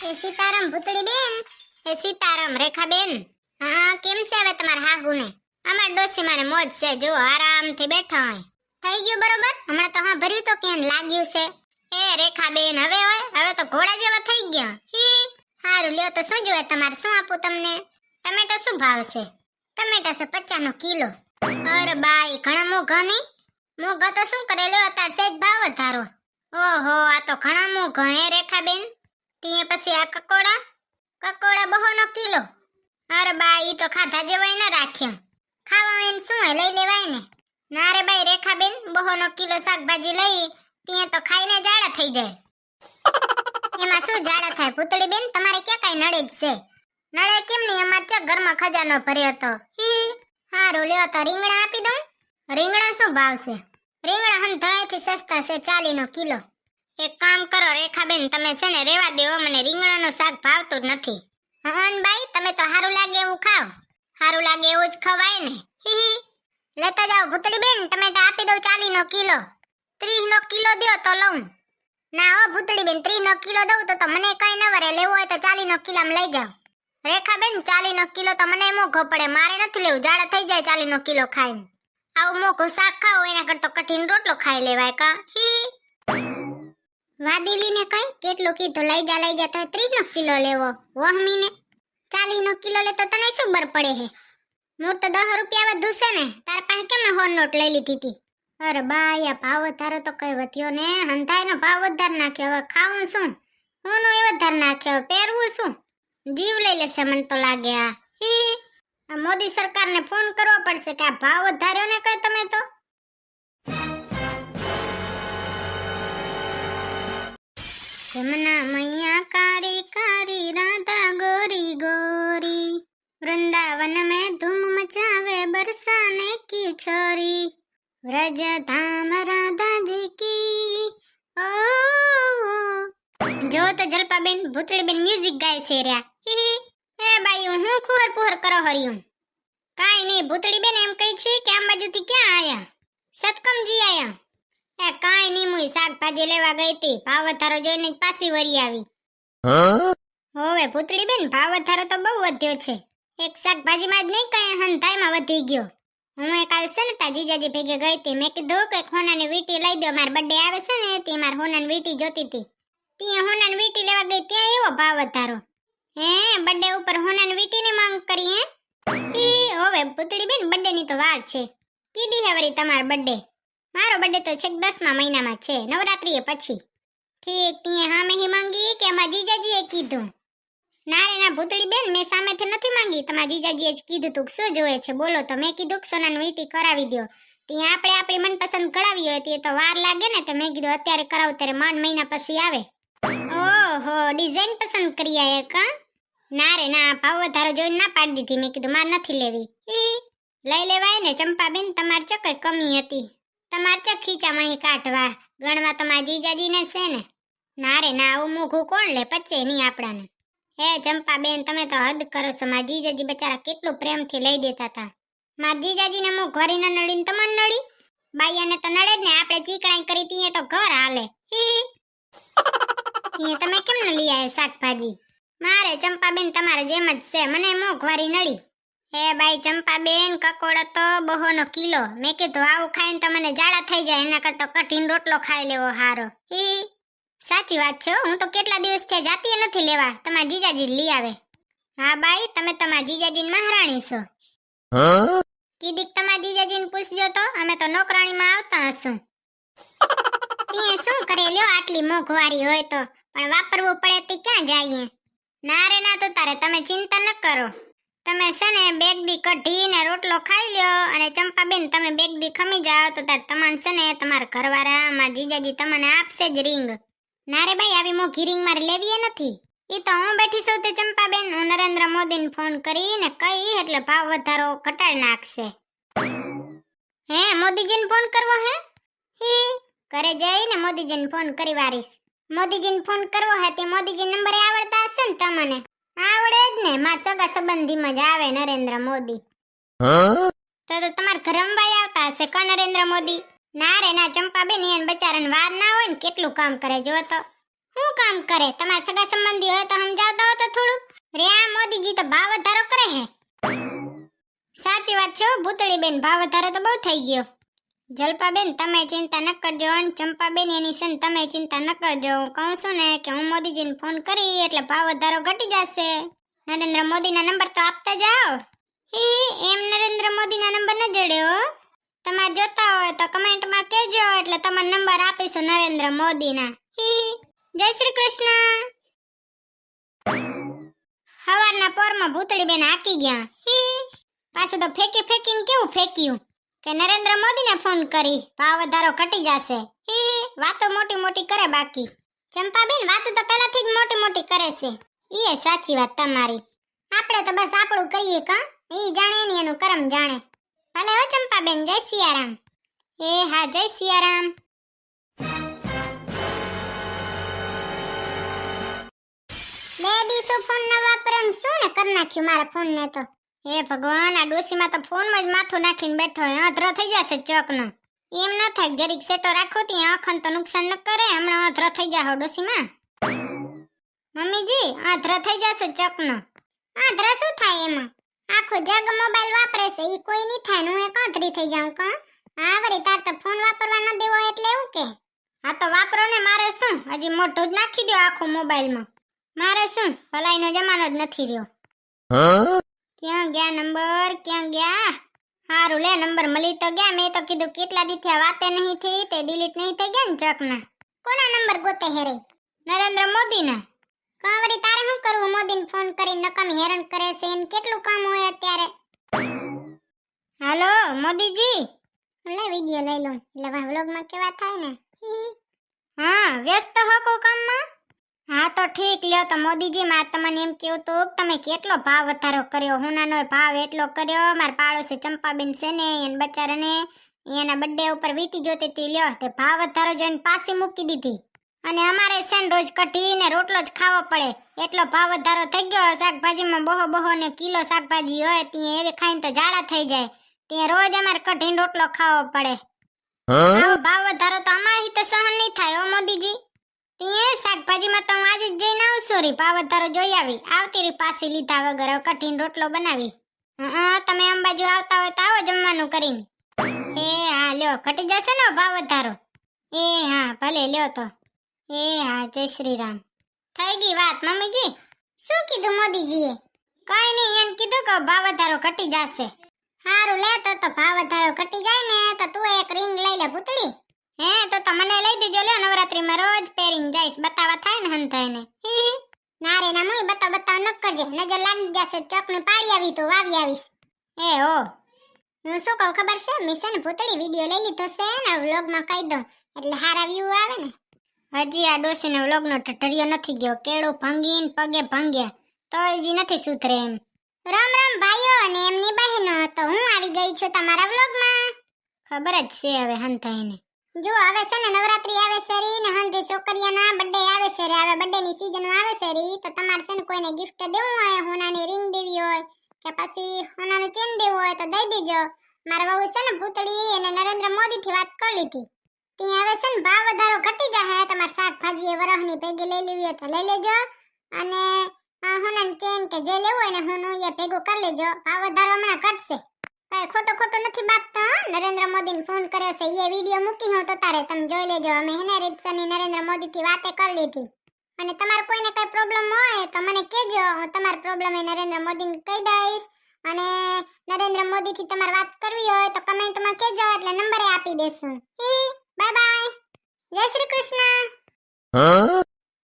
એ સીતારામ ભૂતળી બેન, એ સીતારામ રેખા બેન. હા કેમ છે હવે તમાર હાગુને? અમાર ડોસી માને મોજ છે, જો આરામથી બેઠા હોય. થઈ ગયું બરોબર? હમણાં તો હા ભર્યું તો કેમ લાગ્યું છે? એ રેખા બેન હવે હોય, હવે તો ઘોડા જેવા થઈ ગયા. હારું લ્યો તો શું જોઈએ તમારે, શું આપું તમને? ટમેટા શું ભાવ છે? ટમેટા છે 50 નો કિલો. અરે બાઈ ઘણા મોઘા નહીં? મોઘા તો શું કરે, લ્યો અત્યારે સેજ ભાવ વધારો. ઓહો આ તો ઘણા મોઘા હે રેખા બેન. તીએ પછી આ કકોડા 200 નો કિલો. અરે બા ઈ તો ખાધા જેવાય ન રાખ્યા. ખાવા એને શું હે, લઈ લેવાય ને. ના રે બાઈ રેખા બેન, 200 નો કિલો શાકભાજી લઈ તીએ તો ખાઈને જાડા થઈ જાય. એમાં શું જાડા થાય ભૂતળી બેન, તમારે ક્યાં કાઈ નડે જ છે? નડે કેમ નહીં, અમાર ચા ઘરમાં ખજાનો ભર્યો તો. હારું લ્યો તો રીંગણા આપી દઉં. રીંગણા શું ભાવ છે? રીંગણા હંધાઈથી સસ્તા છે 40 નો કિલો. એક કામ કરો રેખાબેન, તમે છે ને રેવા દેવો, મને રીંગણાનું શાક ભાવતું જ નથી. હન બાઈ તમે તો હારું લાગે એવું ખાવ. હારું લાગે એવું જ ખવાય ને. લેતા જાઓ ભૂતળી બેન, ટમેટા આપી દઉં 40 નો કિલો. 30 નો કિલો દ્યો તો લઉં. ના હો ભૂતળી બેન, 30 નો કિલો દઉં તો મને કઈ ન વરે, લેવું હોય તો 40 નો કિલામાં લઈ જાઓ. રેખાબેન 40 નો કિલો તો મને મોઘો પડે, મારે નથી લેવું, જાડા થઈ જાય 40 નો કિલો ખાઈને. આવું મોઘું શાક ખાવ એના કરતા કઠિન રોટલો ખાઈ લેવાય કા. વાદીલીને કઈ કેટલું કીધું, લઈ જા તો 30 નો કિલો લેવો. વહમીને 40 નો કિલો લે તો તને શું બર પડે હે? મોર તો 10 રૂપિયા વધુ છે ને, તાર પાસે કેમ હોન નોટ લઈ લીધી હતી? અરે બાયા ભાવ વધારો તો કઈ વધ્યો ને, હંધાઈનો ભાવ વધાર નાખ્યો. હવે ખાવું શું? હોનો એ વધાર નાખ્યો, પહેરવું શું? જીવ લઈ લેશે મને તો લાગે. આ મોદી સરકારને ફોન કરવો પડશે કે આ ભાવ વધાર્યો ને કઈ તમે તો. જમના મૈયા કારી કારી, રાધા ગોરી ગોરી, वृंदावन में धूम मचावे बरसाने की छोरी, व्रज धाम राधा जी की। ओ જો તો જલપાબેન ભૂતળીબેન મ્યુઝિક ગાય છે રહ્યા. હે બાઈ હું ખુહર પુહર કરો હરિયું. કાઈ નહીં ભૂતળીબેન એમ કહી છે કે આ બાજુથી ક્યાં આયા? સતકમજી આયા? એ કાઈ નહીં, મુઈ શાકભાજી લેવા ગઈ હતી, ભાવ વધારો જોઈને જ પાછી વરી આવી. હોવે ભૂતળીબેન ભાવ વધારો તો બહુ વધ્યો છે. એક શાકભાજીમાં જ નહીં કઈ હંધાઈમાં વધી ગયો. હું કાલ છે ને તા જીજાજી ભેગે ગઈ હતી, મેં કીધું કે હોનાની વીટી લઈ દો, માર બર્થડે આવે છે ને તે માર હોનાની વીટી જોતી હતી. ત્યાં હોનાની વીટી લેવા ગઈ ત્યાં એવો ભાવ વધારો. હે બર્થડે ઉપર હોનાની વીટીની માંગ કરી હે? હોવે ભૂતળીબેન બર્થડે ની તો વાર છે. કીધી હે વરી તમાર બર્થડે? મારો બર્થડે તો છેક 10મા મહિનામાં છે, નવરાત્રીએ પછી. ઠીક ત્યાં હામે હી માંગી કે અમાર જીજાજીએ કીધું? ના રે ના ભૂતળીબેન, મેં સામેથી નથી માંગી, તમારા જીજાજીએ જ કીધું તું શું જોઈએ છે બોલો તો. મેં કીધું સોનાની વીટી કરાવી દો. ત્યાં આપણે આપણી મનપસંદ કરાવી હોય તે તો વાર લાગે ને, તો મેં કીધું અત્યારે કરાવ ત્યારે માંડ મહિના પછી આવે. ઓહો ડિઝાઇન પસંદ કરી આયા કા? ના રે ના ભાવ વધારો જોઈને ના પાડી દીધી, મેં કીધું માર નથી લેવી. લઈ લેવાય ને ચંપાબેન, તમાર ચો કઈ કમી હતી? તમાર ચો ખીચામાં અહીં કાઢવા ગણવા તમારા જીજાજીને છે ને. ના રે ના આવું મોઘું કોણ લે, પચે નહીં આપણાને. હે ચંપાબેન તમે તો હદ કરો છો, મારા જીજાજી બચારા કેટલું પ્રેમથી લઈ દેતા હતા. મારા જીજાજીને મોંઘવારી ન નડી ને તમને નડી? બાઈયાને તો નડે જ ને, આપણે ચીકણાઈ કરી તીએ તો ઘર હાલે. તમે કેમ ન લઈ આયા શાકભાજી? મારે ચંપાબેન તમારે જેમ જ છે, મને મોંઘવારી નડી. હે બાઈ ચંપાબેન કકોડો તો 200 નો કિલો. મેં કીધું આવું ખાઈને તો મને જાડા થઈ જાય, એના કરતા કઠિન રોટલો ખાઈ લેવો હારો. સાચી વાત છે, હું તો કેટલા દિવસથી જાતી નથી લેવા, તમારા જીજાજી લઈ આવે. હા બાઈ તમે તમારા જીજાજીની મહારાણી છો. કીધીક તમારા જીજાજીને પૂછજો તો, અમે તો નોકરાણીમાં આવતા હશું. તી શું કરે લ્યો આટલી મોંઘવારી હોય તો, પણ વાપરવું પડે તે ક્યાં જઈએ? ના રે ના તો તારે તમે ચિંતા ન કરો. તમે છે ને બેગદી કઢીને રોટલો ખાઈ લ્યો, અને ચંપાબેન તમે બેગદી ખમી જાઓ તો તાર તમારે છે ને તમારા ઘરવાળા મારા જીજાજી તમને આપશે જ રીંગ. ના રે ભાઈ આવી મોઘી રીંગ મારે લેવી એ નથી. ઈ તો હું બેઠી છું તે ચંપાબેન, હું નરેન્દ્ર મોદીને ફોન કરીને કઈ એટલે ભાવ વધારો ઘટાડી નાખશે. હે મોદીજીને ફોન કરવો હે? ઘરે જઈને મોદીજીને ફોન કરી વારીશ. મોદીજીને ફોન કરવો હે તે મોદીજી નંબરે આવડતા હશે ને તમને? આવડે જ ને, મારા સગા સંબંધીમાં જ આવે નરેન્દ્ર મોદી. તો તમારા ઘરે અંબાઈ આવતા હશે કા નરેન્દ્ર મોદી? ના રે ના ચંપાબેન એને બચારાને વાર ના હોય ને, કેટલું કામ કરે જો તો. શું કામ કરે? તમારા સગા સંબંધી હોય તો સમજાવતા હો તો થોડું. રે આ મોદીજી તો ભાવ વધારો કરે હે. સાચી વાત છે ભૂતળી બેન, ભાવ વધારો તો બહુ થઈ ગયો. જલપાબેન તમે ચિંતા ન કરજો અને ચંપાબેન એની સન તમે ચિંતા ન કરજો. હું કહું છું ને કે હું મોદીજીને ફોન કરી એટલે ભાવ વધારો ઘટી જશે. નરેન્દ્ર મોદીના નંબર તો આપતા જાઓ. એમ નરેન્દ્ર મોદીના નંબર ન જડ્યો. તમારે જોતા હોય તો કમેન્ટમાં કહેજો એટલે તમારો નંબર આપીશું નરેન્દ્ર મોદીના. જય શ્રી કૃષ્ણ. સવારના પોરમાં ભૂતળી બેન હાકી ગયા. પાછું તો ફેંકી ફેંકીને કેવું ફેંક્યું કે નરેન્દ્ર મોદીને ફોન કરી ભાવ વધારો ઘટી જશે. વાતો મોટી મોટી કરે બાકી. ચંપાબેન વાતો તો પહેલાથી જ મોટી મોટી કરે છે. એ સાચી વાત તમારી. આપણે તો બસ આપણું કહીએ કા, ઈ જાણે ને એનું કરમ જાણે. ભલે હો ચંપાબેન, જય સિયારામ. હા જય સિયારામ. બે દિવસો ફોન ન વાપરન શું ને કરી નાખ્યું મારા ફોન ને તો. હે ભગવાન, આ ડોસીમાં તો ફોનમાં જ માથું નાખીને બેઠો હે. અધરો થઈ જશે ચોકનો. એમ ન થાય જરીક સેટો રાખો તી આંખન તો નુકસાન ન કરે. હમણાં અધરો થઈ જાહો ડોસીમાં. મમ્મીજી અધરો થઈ જશે ચોકનો. અધરો શું થાય એમાં? આખો જગ મોબાઈલ વાપરે છે, ઈ કોઈ નહીં થાય ને હું એક આંધળી થઈ જાઉં કા? હા વળી તાર તો ફોન વાપરવા ન દેવો એટલે એવું કે? હા તો વાપરો ને, મારે શું? હજી મોઢું જ નાખી દો આખું મોબાઈલમાં. મારે શું? ભલાઈનો જમાનો જ નથી રહ્યો. ક્યાં ગયા નંબર, ક્યાં ગયા? હારું લે, નંબર મળી તો ગયા. મેં તો કીધું કેટલા દીથી આ વાતે નહીં થઈ તે ડિલીટ નહીં થઈ ગયા ને ચકના. કોના નંબર ગોતે હેરે? નરેન્દ્ર મોદીના. કાંવરી તારે શું કરવું મોદીને ફોન કરીને નકામી હેરાન કરે છે? એને કેટલું કામ હોય અત્યારે. હાલો મોદીજી, લે વિડિયો લઈ લઉં એટલે વ્લોગમાં કેવા થાય ને. હા વ્યસ્ત હો કો કામમાં? હા તો ઠીક લ્યો તો મોદીજી, માર તમને એમ કેવું તો તમે કેટલો ભાવ વધારો કર્યો. હુનાનો ભાવ એટલો કર્યો. માર પાડોશી ચંપાબેન છે ને એને બચારાને એના બર્થડે ઉપર વીટી જોતી હતી. લ્યો તે ભાવ વધારો જોઈને પાછી મૂકી દીધી. અને અમારે સેન રોજ કઢીને રોટલો જ ખાવો પડે એટલો ભાવ વધારો થઈ ગયો. શાકભાજીમાં બહો ને કિલો શાકભાજી હોય ત્યાં એવી ખાઈને તો ઝાડા થઈ જાય. ત્યાં રોજ અમારે કઢીને રોટલો ખાવો પડે. આવો ભાવ વધારો તો અમારી તો સહન નહીં થાય ઓ મોદીજી. ત્યાં શાકભાજીમાં તો હું આજે જ જઈને આવશું રી. ભાવ વધારો જોઈ આવી. આવતી રી પાછી લીધા વગર કઢીને રોટલો બનાવી. તમે અંબાજુ આવતા હોય તો આવો જમવાનું કરીને. હા લ્યો ઘટી જશે ને ભાવ વધારો. હા ભલે લ્યો તો. હા જય શ્રી રામ. થઈ ગઈ વાત મમ્મીજી? શું કીધું મોદીજીએ? કઈ નહીં, એમ કીધું કે ભાવ વધારો ઘટી જશે. હારું લે તો ભાવ વધારો ઘટી જાય ને તો તું એક રિંગ લઈ લે ભૂતળી. તો મને લઈ દેજો. લે નવરાત્રીમાં રોજ પહેરીને જઈશ. બતાવા થાય ને હંધાઈને. ના રે ના મુઈ બતાવ ન કરજે. નજર લાગી જશે. ચોકને પાડી આવી તો વાવી આવીશ. હું શું કહું ખબર છે? મેં છે ને ભૂતળી વિડિયો લઈ લીધો છે ને વ્લોગમાં કહી દઉં એટલે હારા વ્યૂ આવે ને. હજી આ ડોસીને વ્લોગનો ઠઠરિયો નથી ગયો. કેળું ભંગીને પગે ભંગ્યા તો હજી નથી સુધરે એમ. રામ રામ ભાઈઓ અને એમની બહેનો, તો હું આવી ગઈ છું તમારા વ્લોગમાં. ખબર જ છે હવે હંધાઈને. જો હવે છે ને નવરાત્રી આવે છે રી ને હંધી છોકરીઓના બર્થડે આવે છે રે. હવે બર્થડેની સીઝન આવે છે રી તો તમારે છે ને કોઈને ગિફ્ટ દેવું હોય, હોનાની રિંગ દેવી હોય કે પછી હોનાનું ચેન દેવું હોય તો દઈ દેજો. મારા વહુ છે ને ભૂતળી એને નરેન્દ્ર મોદીથી વાત કરી લીધી. ત્યાં હવે છે ને ભાવ વધારો ઘટી જાય. તમારે શાકભાજી એ વરહની ભેગી લઈ લેવી હોય તો લઈ લેજો. અને હોનાનું ચેન કે જે લેવું હોય ને હોનું એ ભેગું કરી લેજો. ભાવ વધારો હમણાં ઘટશે. કઈ ખોટો નથી બાપતા. નરેન્દ્ર મોદીને ફોન કર્યો છે એ વિડિયો મૂકી હું તો તારે તમે જોઈ લેજો. અમે હેને રીતસરની નરેન્દ્ર મોદીથી વાતે કરી લીધી. અને તમારે કોઈને કઈ પ્રોબ્લેમ હોય તો મને કહેજો. હું તમારો પ્રોબ્લેમ એ નરેન્દ્ર મોદીને કહી દઈશ. અને નરેન્દ્ર મોદીથી તમારે વાત કરવી હોય તો કમેન્ટમાં કહેજો એટલે નંબરે આપી દેશું. Bye bye. જય શ્રી કૃષ્ણ.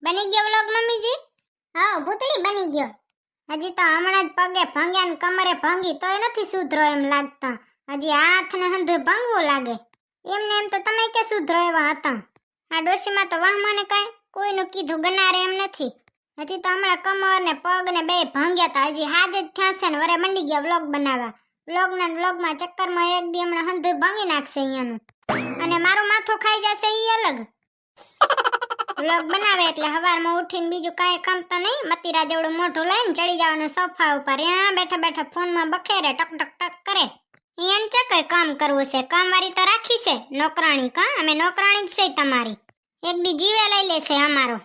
બની ગયો વ્લોગ મમ્મીજી? હા ભૂતળી બની ગયો. હજી તો હમણાં જ પગે ભંગ્યા ને કમરે ભંગી તોય નથી સુધરો એમ લાગતા. હજી હાથ ને હંધે ભંગવું લાગે. એમને એમ તો તમે કે સુધરો એવા હતા. આ ડોસીમાં તો વાહમાને કઈ કોઈનું કીધું ગનારે એમ નથી. હજી તો હમણાં કમર ને પગ ને બે ભંગ્યા હતા. હજી હાજ જ થયા છે ને વરે મંડી ગયા વ્લોગ બનાવવા. વ્લોગમાં ચક્કરમાં એક દી હમણાં હંધે ભંગી નાખશે અહીંયાનું. અને મારું માથું ખાઈ જશે ઈ અલગ. વ્લોગ બનાવે એટલે હવારમાં ઉઠીને બીજું કાંઈ કામ તો નહીં. મતીરા જેવડું મોઢું લઈને ચડી જવાનું સોફા ઉપર. ત્યાં બેઠા ફોનમાં બખેરે ટક કરે. એને ચકઈ કામ કરવું છે. કામવાળી તો રાખી છે નોકરાણી. કા અમે નોકરાણી જ છે તમારી. એક દી જીવે લઈ લેશે અમારો.